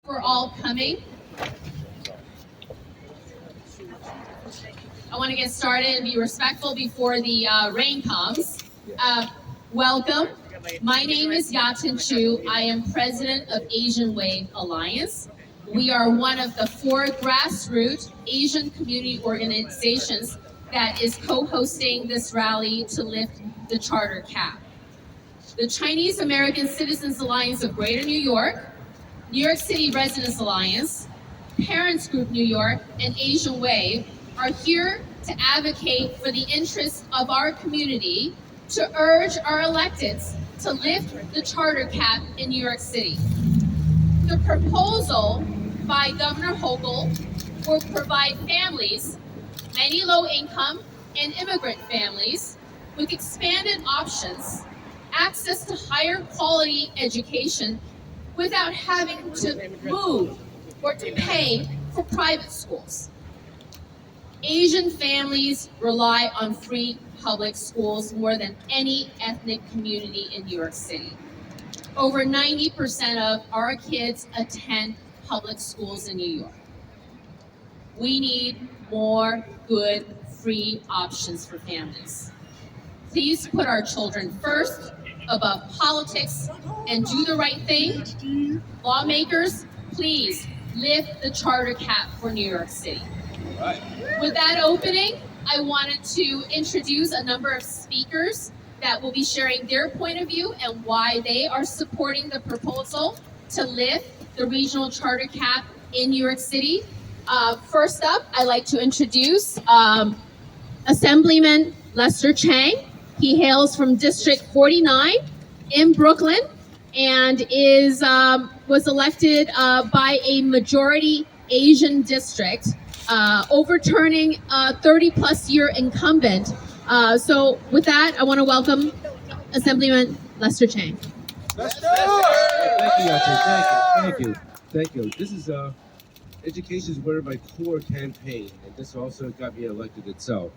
for all coming. I want to get started and be respectful before the rain comes. Welcome. My name is Yatin Chu. I am president of Asian Wave Alliance. We are one of the 4 grassroots Asian community organizations that is co-hosting this rally to lift the charter cap. The Chinese American Citizens Alliance of Greater New York City Residents Alliance, Parents Group New York, and Asian Wave are here to advocate for the interests of our community, to urge our electeds to lift the charter cap in New York City. The proposal by Governor Hochul will provide families, many low-income and immigrant families, with expanded options, access to higher quality education without having to move or to pay for private schools. Asian families rely on free public schools more than any ethnic community in New York City. Over 90% of our kids attend public schools in New York. We need more good free options for families. Please put our children first, above politics, and do the right thing. Lawmakers, please lift the charter cap for New York City. Right. With that opening, I wanted to introduce a number of speakers that will be sharing their point of view and why they are supporting the proposal to lift the regional charter cap in New York City. First up, I'd like to introduce Assemblyman Lester Chang. He hails from District 49 in Brooklyn and was elected by a majority Asian district, overturning a 30-plus year incumbent. So with that, I want to welcome Assemblyman Lester Chang. Let's go! Thank you, Yate. Thank you. This is education is one of my core campaign, and this also got me elected itself.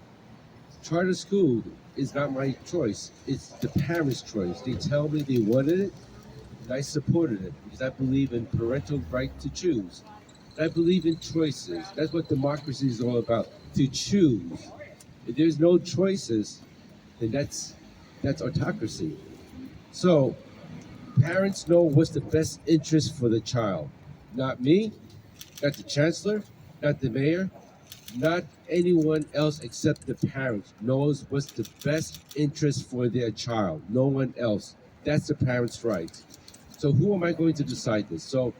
Charter school is not my choice; it's the parents' choice. They tell me they wanted it, and I supported it because I believe in parental right to choose. I believe in choices. That's what democracy is all about, to choose. If there's no choices, then that's autocracy. So parents know what's the best interest for the child. Not me, not the chancellor, not the mayor, not anyone else except the parents knows what's the best interest for their child. No one else. That's the parents' right. So who am I going to decide this? So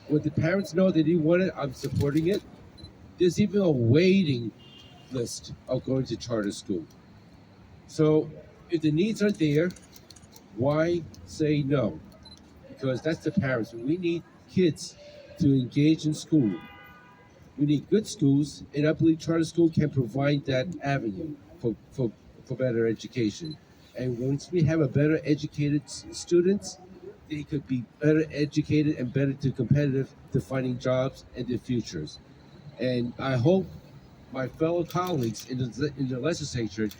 when the parents know that they want it, I'm supporting it. There's even a waiting list of going to charter school. So if the needs are there, why say no? Because that's the parents. We need kids to engage in school. We need good schools, and I believe charter school can provide that avenue for better education. And once we have a better educated students, they could be better educated and better competitive to finding jobs and their futures. And I hope my fellow colleagues in the legislature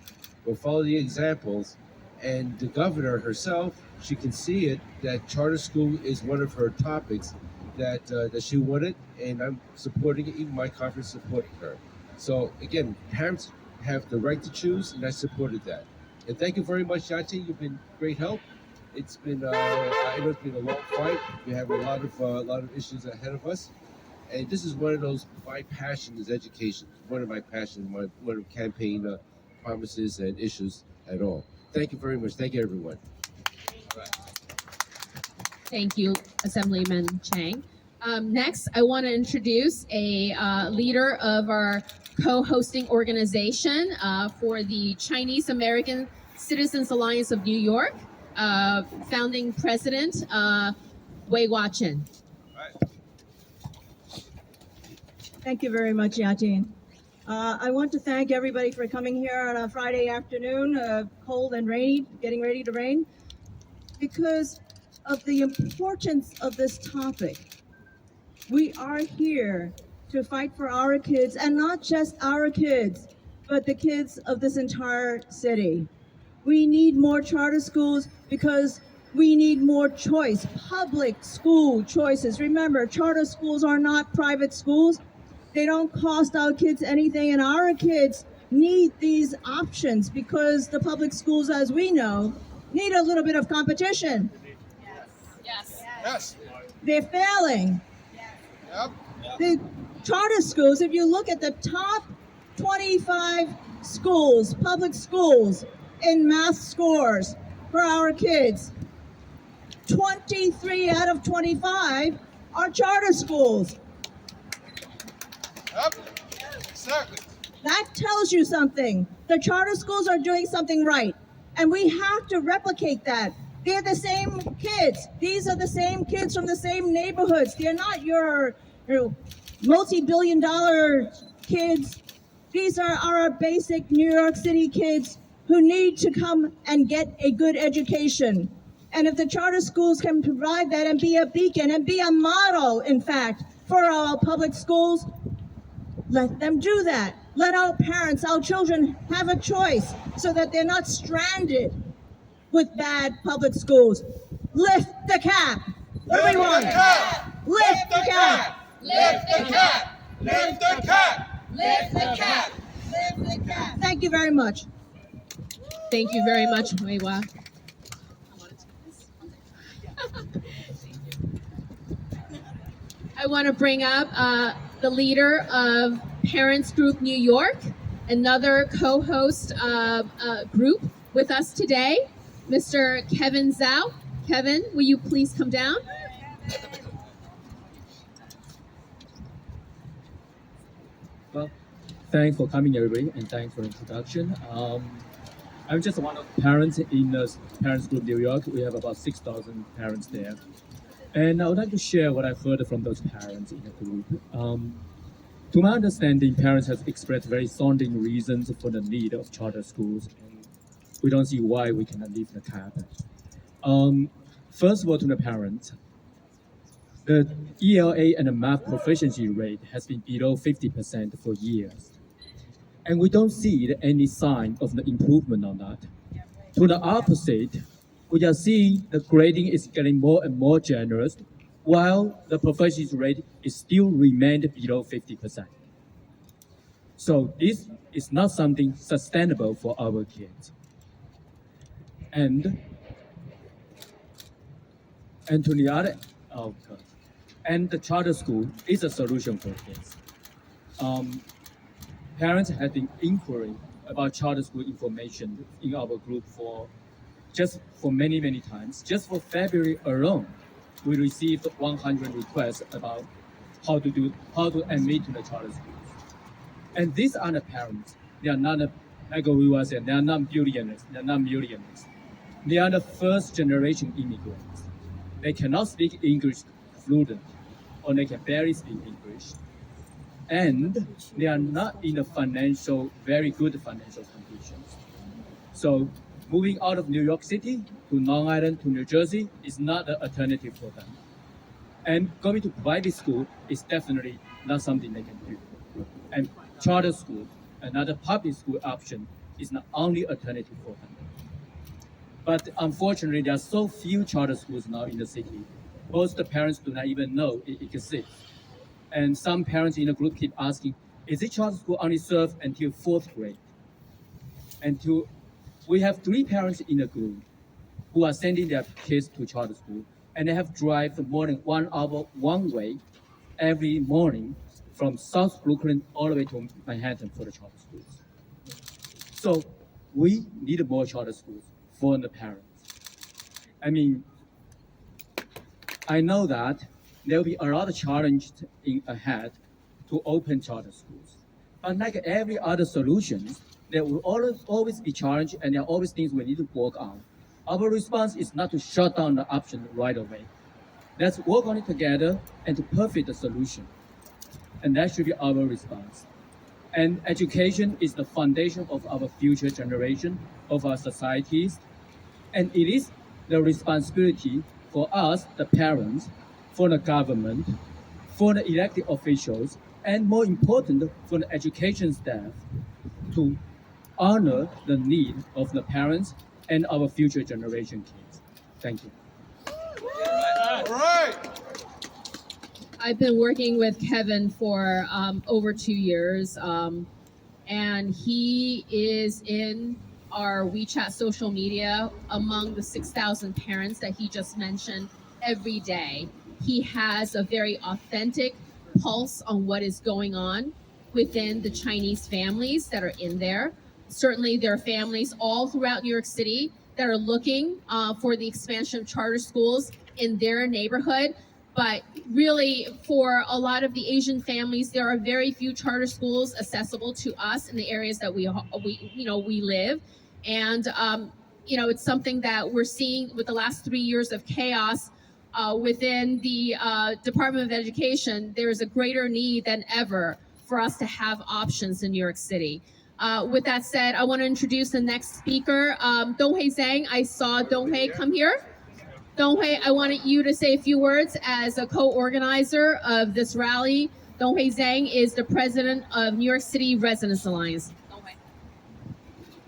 will follow the examples, and the governor herself, she can see it, that charter school is one of her topics that she wanted, and I'm supporting it. Even my conference supported her. So again, parents have the right to choose, and I supported that. And thank you very much, Yate. You've been great help. It's been I know it's been a long fight. We have a lot of issues ahead of us, and this is one of those. My passion is education. One of my passions, one of campaign promises and issues at all. Thank you very much. Thank you, everyone. Thank you, Assemblyman Chang. Next, I want to introduce a leader of our co-hosting organization for the Chinese American Citizens Alliance of New York, founding president Wei Hua-chen. Thank you very much, Yajin. I want to thank everybody for coming here on a Friday afternoon, cold and rainy, getting ready to rain, because of the importance of this topic. We are here to fight for our kids, and not just our kids, but the kids of this entire city. We need more charter schools because We need more choice, public school choices. Remember, charter schools are not private schools. They don't cost our kids anything, and our kids need these options because the public schools, as we know, need a little bit of competition. Yes. Yes. They're failing. Yep. The charter schools, if you look at the top 25 schools, public schools, in math scores for our kids, 23 out of 25 are charter schools. Yep. Exactly. That tells you something. The charter schools are doing something right, and we have to replicate that. They're the same kids. These are the same kids from the same neighborhoods. They're not your multi-billion-dollar kids. These are our basic New York City kids who need to come and get a good education. And if the charter schools can provide that and be a beacon and be a model, in fact, for our public schools, let them do that. Let our parents, our children have a choice so that they're not stranded with bad public schools. Lift the cap. Everyone, Lift the cap. lift the cap. Lift the cap. Lift the cap. Lift the cap. Lift the cap. Thank you very much. Thank you very much, Huiwa. I want to bring up the leader of Parents Group New York, another co-host group with us today, Mr. Kevin Zhao. Kevin, will you please come down? Well, thanks for coming, everybody, and thanks for the introduction. I'm just one of the parents in the Parents Group New York. We have about 6,000 parents there. And I would like to share what I've heard from those parents in the group. To my understanding, parents have expressed very sounding reasons for the need of charter schools, and we don't see why we cannot lift the cap. First of all, to the parents, the ELA and the math proficiency rate has been below 50% for years. And we don't see any sign of the improvement on that. To the opposite, we are seeing the grading is getting more and more generous, while the proficiency rate is still remained below 50%. So this is not something sustainable for our kids. And to the other, oh God. And the charter school is a solution for kids. Parents have been inquiring about charter school information in our group for many, many times. Just for February alone, we received 100 requests about how to admit to the charter schools. And these are the parents. They are not, like we were saying, they are not billionaires, they are not millionaires. They are the first generation immigrants. They cannot speak English fluently, or they can barely speak English. And they are not in a very good financial conditions. So moving out of New York City to Long Island to New Jersey is not an alternative for them. And going to private school is definitely not something they can do. And charter school, another public school option, is the only alternative for them. But unfortunately, there are so few charter schools now in the city. Most the parents do not even know it exists. And some parents in the group keep asking, is it charter school only serve until 4th grade? We have 3 parents in the group who are sending their kids to charter school, and they have drive more than 1 hour one way every morning from South Brooklyn all the way to Manhattan for the charter schools. So we need more charter schools for the parents. I mean, I know that there will be a lot of challenges ahead to open charter schools. But like every other solution, there will always be challenge, and there are always things we need to work on. Our response is not to shut down the option right away. Let's work on it together and to perfect the solution. And that should be our response. And education is the foundation of our future generation, of our societies. And it is the responsibility for us, the parents, for the government, for the elected officials, and more important, for the education staff to honor the need of the parents and our future generation kids. Thank you. All right. I've been working with Kevin for over 2 years, and he is in our WeChat social media among the 6,000 parents that he just mentioned every day. He has a very authentic pulse on what is going on within the Chinese families that are in there. Certainly, there are families all throughout New York City that are looking for the expansion of charter schools in their neighborhood. But really, for a lot of the Asian families, there are very few charter schools accessible to us in the areas that we live, and it's something that we're seeing with the last 3 years of chaos within the Department of Education. There is a greater need than ever for us to have options in New York City. With that said, I want to introduce the next speaker, Donghui Zhang. I saw Donghui come here. Donghui, I wanted you to say a few words as a co-organizer of this rally. Donghui Zhang is the president of New York City Residents Alliance. Donghui.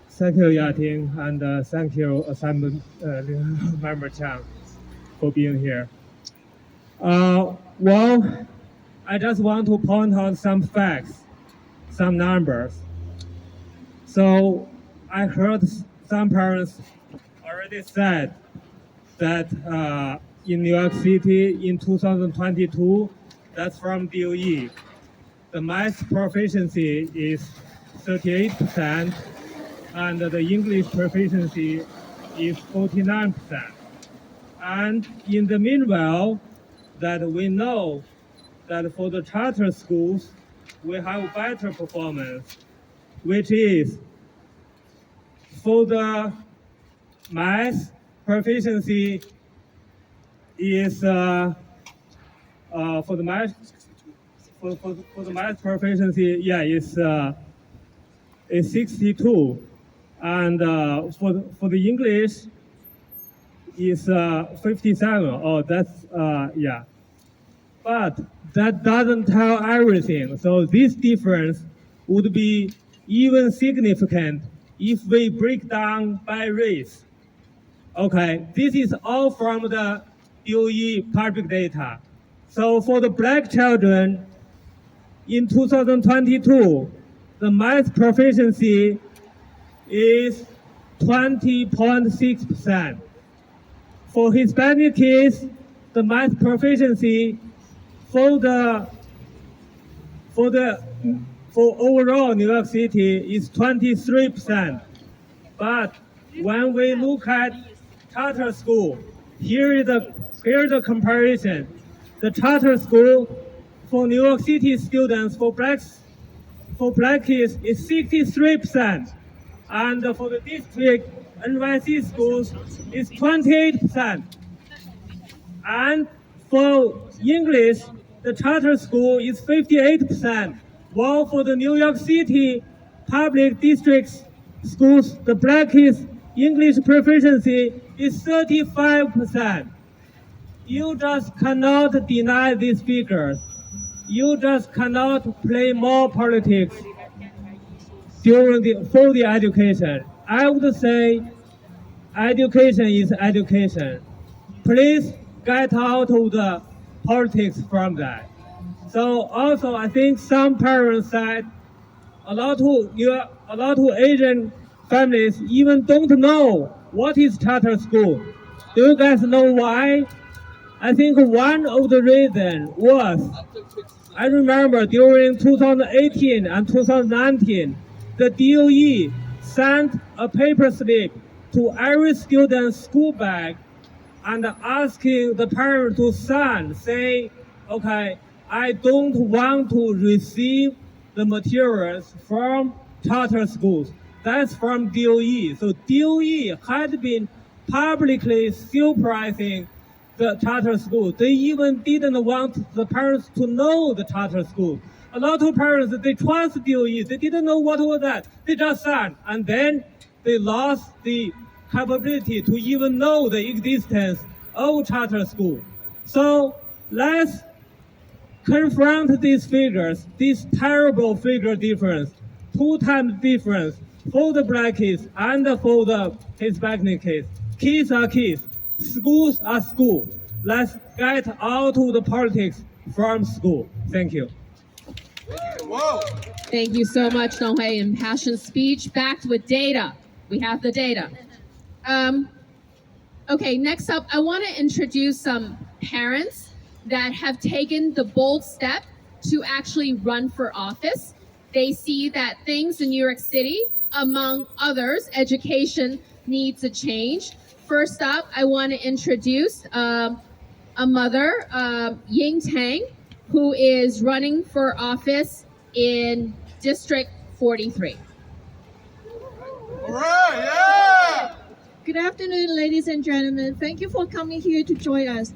Thank you, Yating, and thank you, Assignment Member Chang, for being here. Well, I just want to point out some facts, some numbers. So I heard some parents already said that in New York City in 2022, that's from DOE, the math proficiency is 38%, and the English proficiency is 49%. And in the meanwhile, that we know that for the charter schools, we have better performance, which is for the math proficiency is for the math proficiency, yeah, is 62, and for the English is 57. Oh, that's yeah. But that doesn't tell everything. So this difference would be even significant if we break down by race. Okay, this is all from the DOE public data. So for the Black children, in 2022, the math proficiency is 20.6%. For Hispanic kids, the math proficiency for overall New York City is 23%. But when we look at charter school, here's the comparison. The charter school for New York City students, for black kids, is 63%. And for the district NYC schools, is 28%. And for English, the charter school is 58%. While for the New York City public district schools, the black kids' English proficiency is 35%. You just cannot deny these figures. You just cannot play more politics for the education. I would say education is education. Please get out of the politics from that. So also, I think some parents said a lot of Asian families even don't know what is charter school. Do you guys know why? I think one of the reasons was, I remember during 2018 and 2019, the DOE sent a paper slip to every student's school bag and asking the parent to sign, say, okay, I don't want to receive the materials from charter schools. That's from DOE. So DOE had been publicly supervising the charter school. They even didn't want the parents to know the charter school. A lot of parents, they trust DOE. They didn't know what was that. They just signed, and then they lost the capability to even know the existence of charter school. So let's confront these figures, this terrible figure difference, 2 times difference for the black kids and for the Hispanic kids. Kids are kids, schools are schools. Let's get out of the politics from school. Thank you. Whoa. Thank you so much, Dong Hui. Impassioned speech backed with data. We have the data. Okay, next up, I want to introduce some parents that have taken the bold step to actually run for office. They see that things in New York City, among others, education needs a change. First up, I want to introduce a mother, Ying Tang, who is running for office in District 43. All right, yeah. Good afternoon, ladies and gentlemen. Thank you for coming here to join us.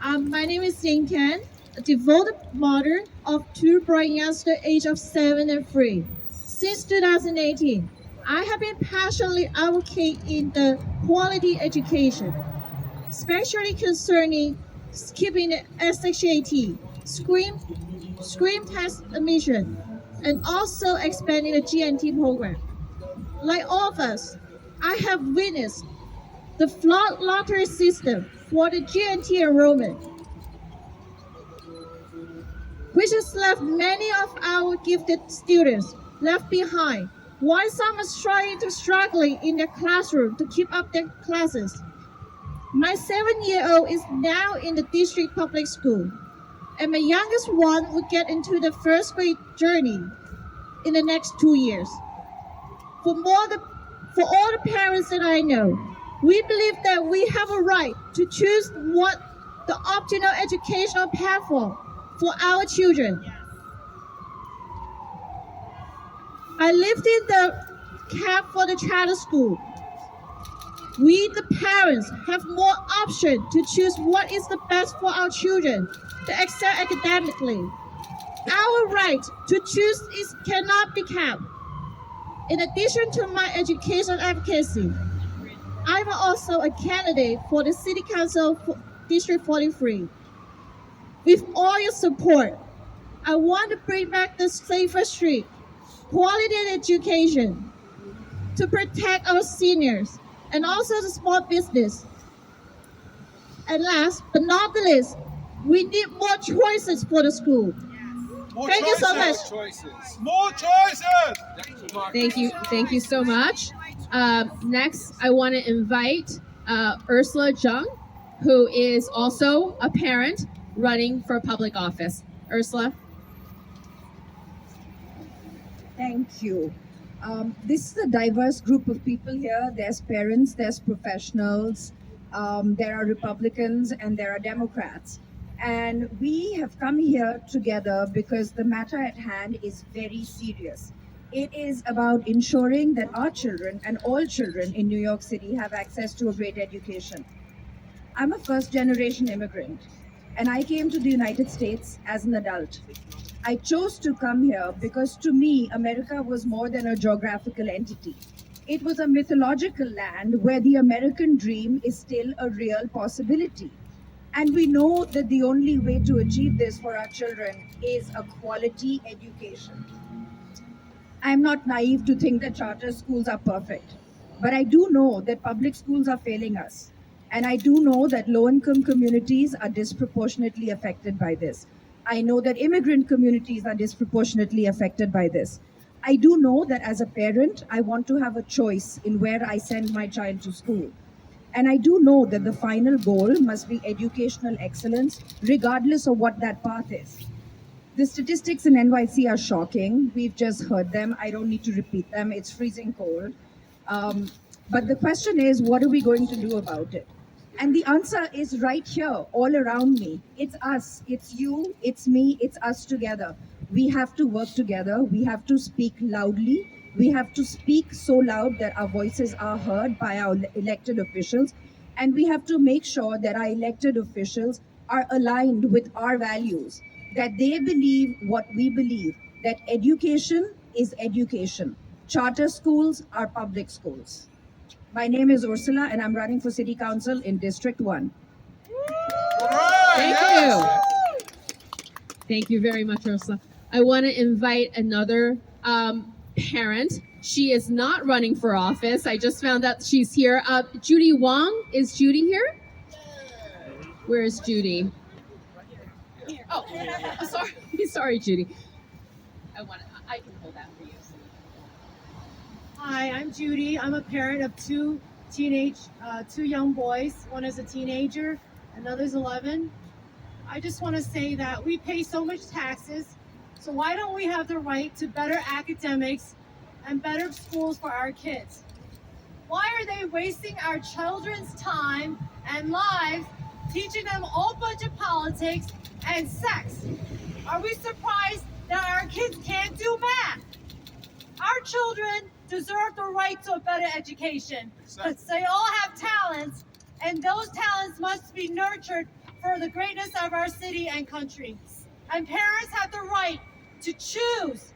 My name is Ying Tan, a devoted mother of two bright youngsters aged of 7 and 3. Since 2018, I have been passionately advocating the quality education, especially concerning skipping the SHAT, screen test admission, and also expanding the GNT program. Like all of us, I have witnessed the flawed lottery system for the GNT enrollment, which has left many of our gifted students left behind, while some are struggling in their classroom to keep up their classes. My 7-year-old is now in the district public school, and my youngest one will get into the first grade journey in the next 2 years. For all the parents that I know, we believe that we have a right to choose what the optimal educational path for our children. I lived in the camp for the charter school. We, the parents, have more option to choose what is the best for our children to excel academically. Our right to choose cannot be capped. In addition to my education advocacy, I'm also a candidate for the City Council for District 43. With all your support, I want to bring back the safer street, quality education, to protect our seniors and also the small business. And last but not the least, we need more choices for the school. More Thank you so much. Choices. More choices. Thank you so much. Next, I want to invite Ursula Zhang, who is also a parent running for public office. Ursula. Thank you. This is a diverse group of people here. There's parents, there's professionals, there are Republicans, and there are Democrats. And we have come here together because the matter at hand is very serious. It is about ensuring that our children and all children in New York City have access to a great education. I'm a first-generation immigrant, and I came to the United States as an adult. I chose to come here because to me, America was more than a geographical entity. It was a mythological land where the American dream is still a real possibility. And we know that the only way to achieve this for our children is a quality education. I'm not naive to think that charter schools are perfect, but I do know that public schools are failing us. And I do know that low-income communities are disproportionately affected by this. I know that immigrant communities are disproportionately affected by this. I do know that as a parent, I want to have a choice in where I send my child to school. And I do know that the final goal must be educational excellence, regardless of what that path is. The statistics in NYC are shocking. We've just heard them. I don't need to repeat them. It's freezing cold. But the question is, what are we going to do about it? And the answer is right here, all around me. It's us, it's you, it's me, it's us together. We have to work together. We have to speak loudly. We have to speak so loud that our voices are heard by our elected officials. And we have to make sure that our elected officials are aligned with our values, that they believe what we believe, that education is education. Charter schools are public schools. My name is Ursula, and I'm running for City Council in District 1. All right, Thank yes. you. Thank you very much, Ursula. I want to invite another parent. She is not running for office. I just found out she's here. Judy Wong. Is Judy here? Where is Judy? Oh, sorry, sorry, Judy. I can hold that for you. Hi, I'm Judy. I'm a parent of two young boys. One is a teenager, another's 11. I just want to say that we pay so much taxes, so why don't we have the right to better academics and better schools for our kids? Why are they wasting our children's time and lives teaching them a whole bunch of politics and sex? Are we surprised that our kids can't do math? Our children deserve the right to a better education because they all have talents, and those talents must be nurtured for the greatness of our city and country. And parents have the right to choose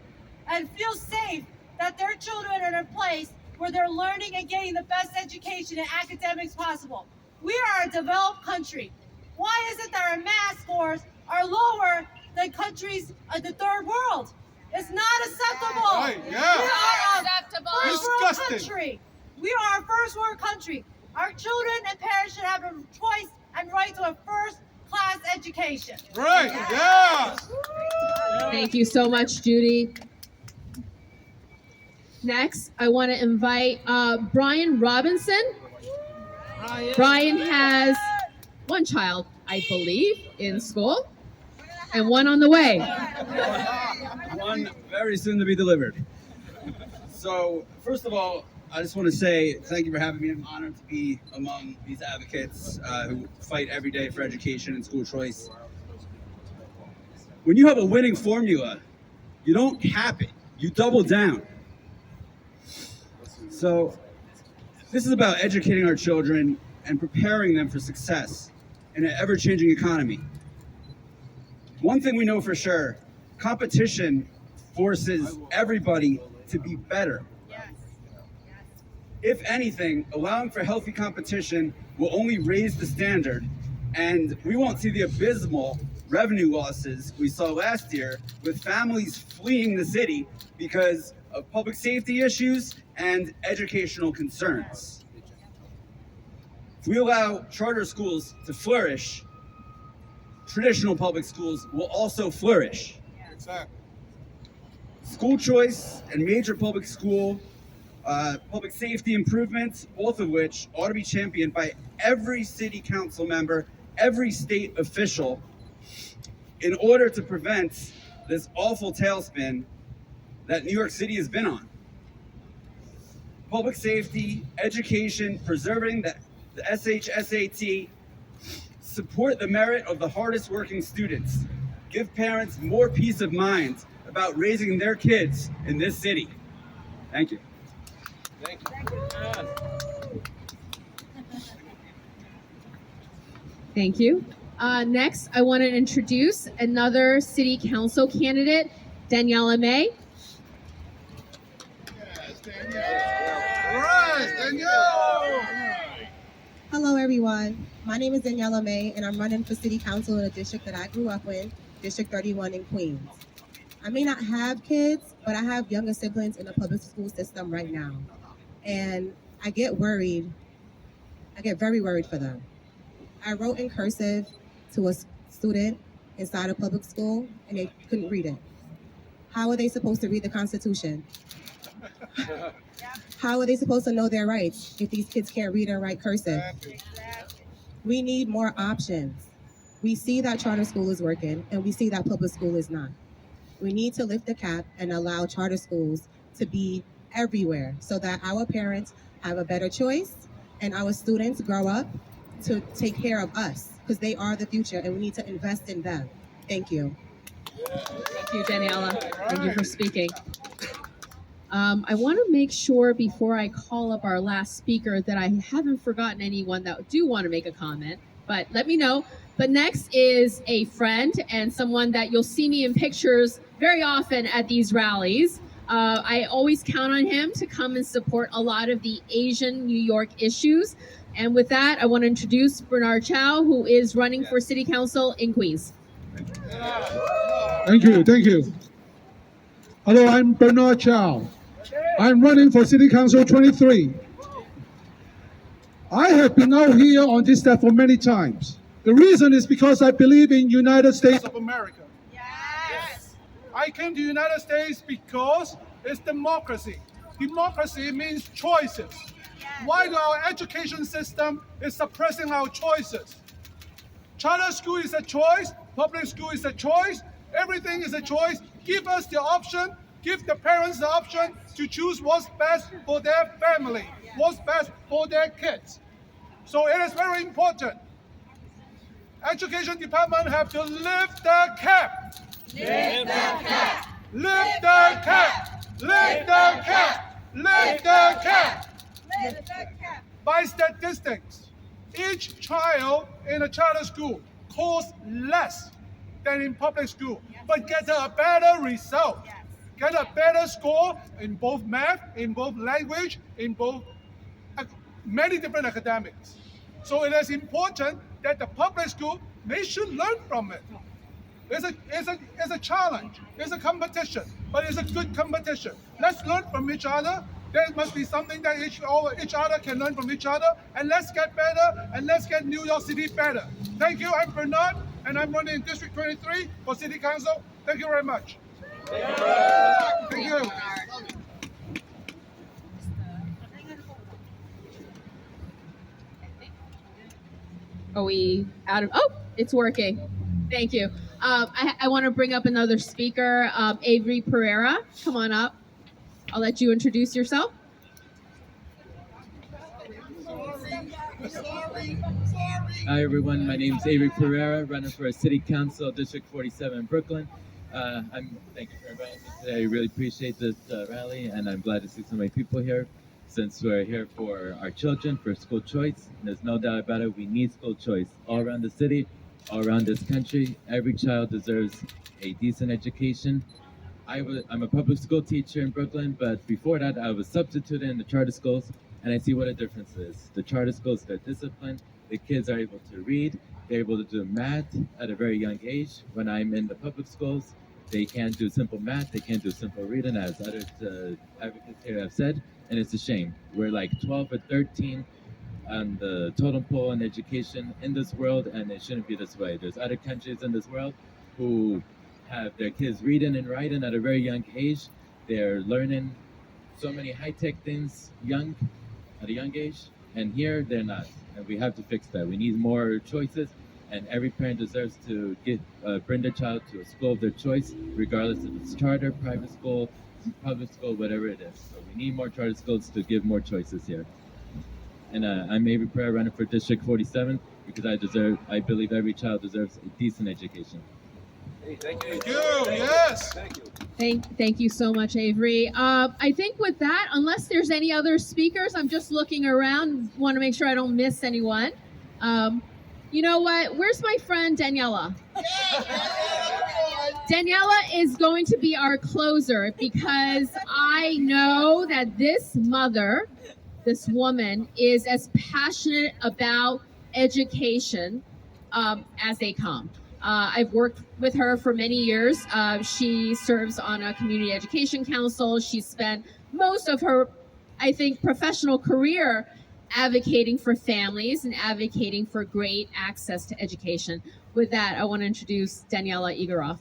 and feel safe that their children are in a place where they're learning and getting the best education and academics possible. We are a developed country. Why is it that our math scores are lower than countries of the third world? It's not acceptable. Right, yeah. We are Acceptable. a first world Disgusting. country. We are a first world country. Our children and parents should have a choice and right to a first class education. Right, yeah. Thank you so much, Judy. Next, I want to invite Brian Robinson. Brian has one child, I believe, in school, and one on the way. One very soon to be delivered. So, first of all, I just want to say thank you for having me. I'm honored to be among these advocates who fight every day for education and school choice. When you have a winning formula, you don't cap it, you double down. So, this is about educating our children and preparing them for success in an ever-changing economy. One thing we know for sure, competition forces everybody to be better. If anything, allowing for healthy competition will only raise the standard, and we won't see the abysmal revenue losses we saw last year with families fleeing the city because of public safety issues and educational concerns. If we allow charter schools to flourish, traditional public schools will also flourish. Exactly. School choice and major public safety improvements, both of which ought to be championed by every city council member, every state official, in order to prevent this awful tailspin that New York City has been on. Public safety, education, preserving the SHSAT, support the merit of the hardest working students, give parents more peace of mind about raising their kids in this city. Thank you. Thank you. Thank you. Next, I want to introduce another city council candidate, Daniela May. All right, Danielle. Hello, everyone. My name is Daniela May, and I'm running for city council in a district that I grew up in, District 31 in Queens. I may not have kids, but I have younger siblings in the public school system right now. And I get worried. I get very worried for them. I wrote in cursive to a student inside a public school, and they couldn't read it. How are they supposed to read the Constitution? How are they supposed to know their rights if these kids can't read and write cursive? We need more options. We see that charter school is working, and we see that public school is not. We need to lift the cap and allow charter schools to be everywhere so that our parents have a better choice and our students grow up to take care of us, because they are the future and we need to invest in them. Thank you. Thank you, Daniela. Thank you for speaking. I want to make sure before I call up our last speaker that I haven't forgotten anyone that do want to make a comment, but let me know. But next is a friend and someone that you'll see me in pictures very often at these rallies. I always count on him to come and support a lot of the Asian New York issues. And with that, I want to introduce Bernard Chow, who is running for City Council in Queens. Thank you, thank you. Hello, I'm Bernard Chow. I'm running for City Council 23. I have been out here on this step for many times. The reason is because I believe in United States of America. Yes. I came to United States because it's democracy. Democracy means choices. Why our education system is suppressing our choices? Charter school is a choice, public school is a choice, everything is a choice. Give us the option, give the parents the option to choose what's best for their family, what's best for their kids. So it is very important. Education department have to lift the cap. Lift the cap. Lift the cap. Lift the cap. Lift the cap. Lift the cap. By statistics, each child in a charter school costs less than in public school, but get a better result, get a better score in both math, in both language, in both many different academics. So it is important that the public school, they should learn from it. It's a challenge, it's a competition, but it's a good competition. Let's learn from each other. There must be something that each other can learn from each other, and let's get better, and let's get New York City better. Thank you, I'm Bernard, and I'm running in District 23 for City Council. Thank you very much. Thank you. Are we out of? Oh, it's working. Thank you. I want to bring up another speaker, Avery Pereira. Come on up. I'll let you introduce yourself. Hi everyone, my name is Avery Pereira, running for City Council District 47 in Brooklyn. Thank you for inviting me today. I really appreciate this rally, and I'm glad to see so many people here. Since we're here for our children, for school choice, there's no doubt about it, we need school choice all around the city, all around this country. Every child deserves a decent education. I'm a public school teacher in Brooklyn, but before that, I was substituting in the charter schools, and I see what a difference it is. The charter schools, they're disciplined, the kids are able to read, they're able to do math at a very young age. When I'm in the public schools, they can't do simple math, they can't do simple reading, as other advocates here have said, and it's a shame. We're like 12 or 13 on the totem pole in education in this world, and it shouldn't be this way. There's other countries in this world who have their kids reading and writing at a very young age. They're learning so many high-tech things at a young age, and here they're not. And we have to fix that. We need more choices, and every parent deserves to bring their child to a school of their choice, regardless if it's charter, private school, public school, whatever it is. So we need more charter schools to give more choices here. And I'm Avery Pereira, running for District 47, because I believe every child deserves a decent education. Thank you. Thank you. Yes. Thank you. Thank you so much, Avery. I think with that, unless there's any other speakers, I'm just looking around, want to make sure I don't miss anyone. You know what? Where's my friend Daniela? Daniela is going to be our closer, because I know that this mother, this woman, is as passionate about education as they come. I've worked with her for many years. She serves on a community education council. She spent most of her, I think, professional career advocating for families and advocating for great access to education. With that, I want to introduce Daniela Igoroff.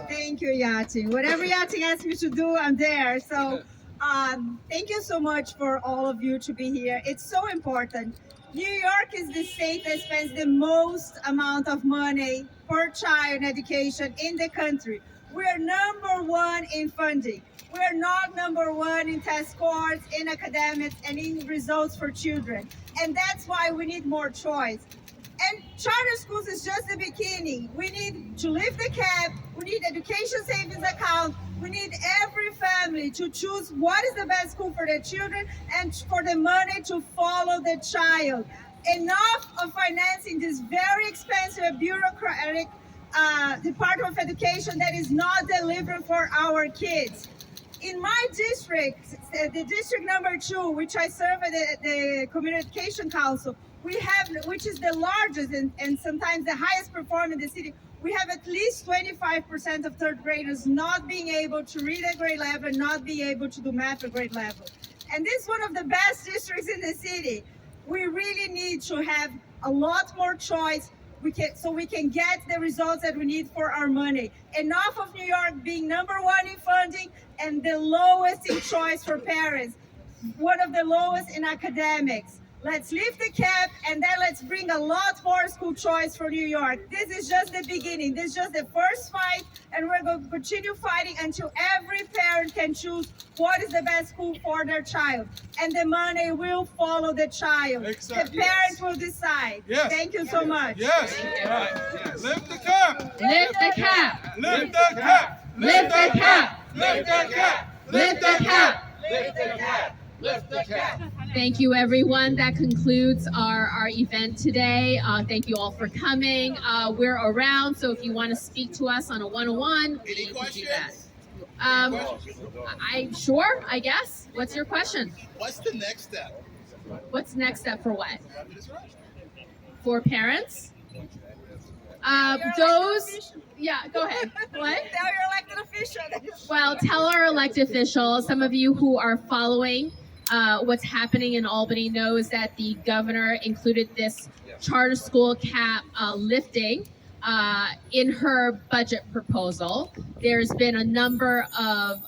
Thank you, Yatin. Whatever Yatin asks me to do, I'm there. So thank you so much for all of you to be here. It's so important. New York is the state that spends the most amount of money per child in education in the country. We're #1 in funding. We're not #1 in test scores, in academics, and in results for children. And that's why we need more choice. And charter schools is just the beginning. We need to lift the cap. We need education savings account. We need every family to choose what is the best school for their children and for the money to follow the child. Enough of financing this very expensive bureaucratic Department of Education that is not delivering for our kids. In my district, the district #2, which I serve at the Community Education Council, we have, which is the largest and sometimes the highest performer in the city, we have at least 25% of third graders not being able to read at grade level, not being able to do math at grade level. And this is one of the best districts in the city. We really need to have a lot more choice. So we can get the results that we need for our money. Enough of New York being #1 in funding and the lowest in choice for parents, one of the lowest in academics. Let's lift the cap, and then let's bring a lot more school choice for New York. This is just the beginning. This is just the first fight, and we're going to continue fighting until every parent can choose what is the best school for their child. And the money will follow the child. Exactly. The parents will decide. Yes. Thank you so much. Yes. Lift the cap. Lift the cap. Lift the cap. Lift the cap. Lift the cap. Lift the cap. Lift the cap. Lift the cap. Thank you, everyone. That concludes our event today. Thank you all for coming. We're around, so if you want to speak to us on a one-on-one, Any you can do questions? that. I'm sure, I guess. What's your question? What's the next step? What's next step for what? For parents? Yeah, go ahead. What? Tell your elected official. Well, tell our elected officials, some of you who are following what's happening in Albany knows that the governor included this charter school cap lifting in her budget proposal. There's been a number of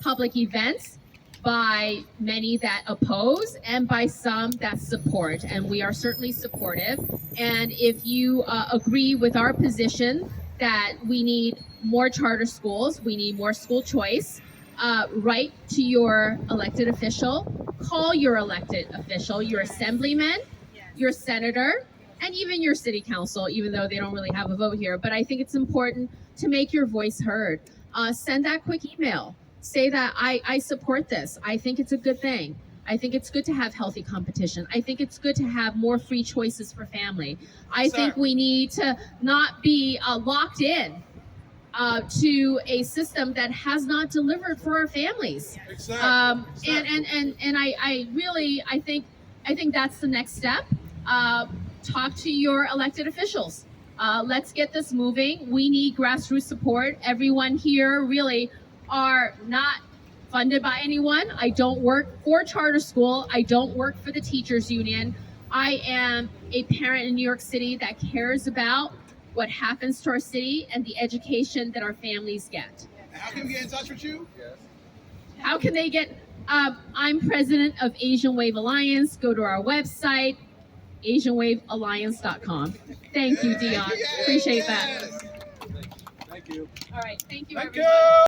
public events by many that oppose and by some that support, and we are certainly supportive. And if you agree with our position that we need more charter schools, we need more school choice, write to your elected official, call your elected official, your assemblyman, your senator, and even your city council, even though they don't really have a vote here. But I think it's important to make your voice heard. Send that quick email. Say that I support this. I think it's a good thing. I think it's good to have healthy competition. I think it's good to have more free choices for family. I think we need to not be locked in to a system that has not delivered for our families. Exactly. And I think that's the next step. Talk to your elected officials. Let's get this moving. We need grassroots support. Everyone here really are not funded by anyone. I don't work for charter school. I don't work for the teachers union. I am a parent in New York City that cares about what happens to our city and the education that our families get. How can we get in touch with you? How can they get? I'm president of Asian Wave Alliance. Go to our website, AsianWaveAlliance.com. Thank you, Dion. Appreciate that. Thank you. All right. Thank you, Thank everyone. you.